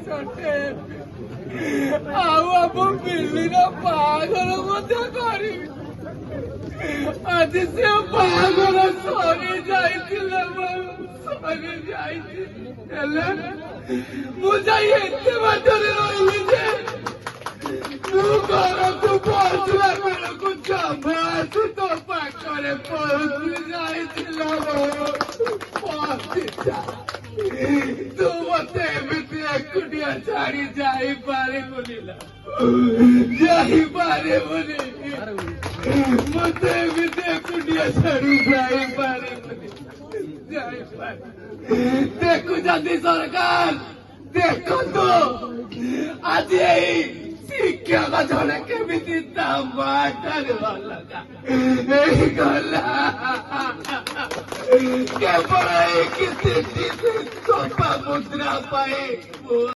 ଛୋଟେ ଆଉ ଆମ ବିଲ୍ଲିର ବାହାଘର ମଧ୍ୟ କରିବି। ଆଜି ସେ ବାହାଘର ସରି ଯାଇଥିଲା, ସରି ଯାଇଛି। ହେଲେ ମୁଁ ଯାଇ ଏତେ ବାଟରେ ରହିଲି ଯେ ମୁଁ ଘରକୁ ପହଞ୍ଚିଲା ବେଳକୁ ଜମା ଆସି ତୋ ପାଖରେ ପହଞ୍ଚି ଯାଇଥିଲା। ତୁ ମତେ ଏମିତି ଏକୁଟିଆ ଛାଡି ଯାଇପାରିବୁନି, ଯାଇପାରିବୁନି। ମତେ ଏମିତି ଏକୁଟିଆ ଛାଡି ଯାଇପାରିବୁନି, ଦେଖୁଛନ୍ତି ସରକାର, ଦେଖନ୍ତୁ ଆଜି ଏଇ ଶିକ୍ଷକ ଜଣେ କେମିତି ତା ମାଟାରେ ଗଲା କେବଳ ଏଇ କିଛି ଚପା ମୁଦ୍ରା ପାଇଁ।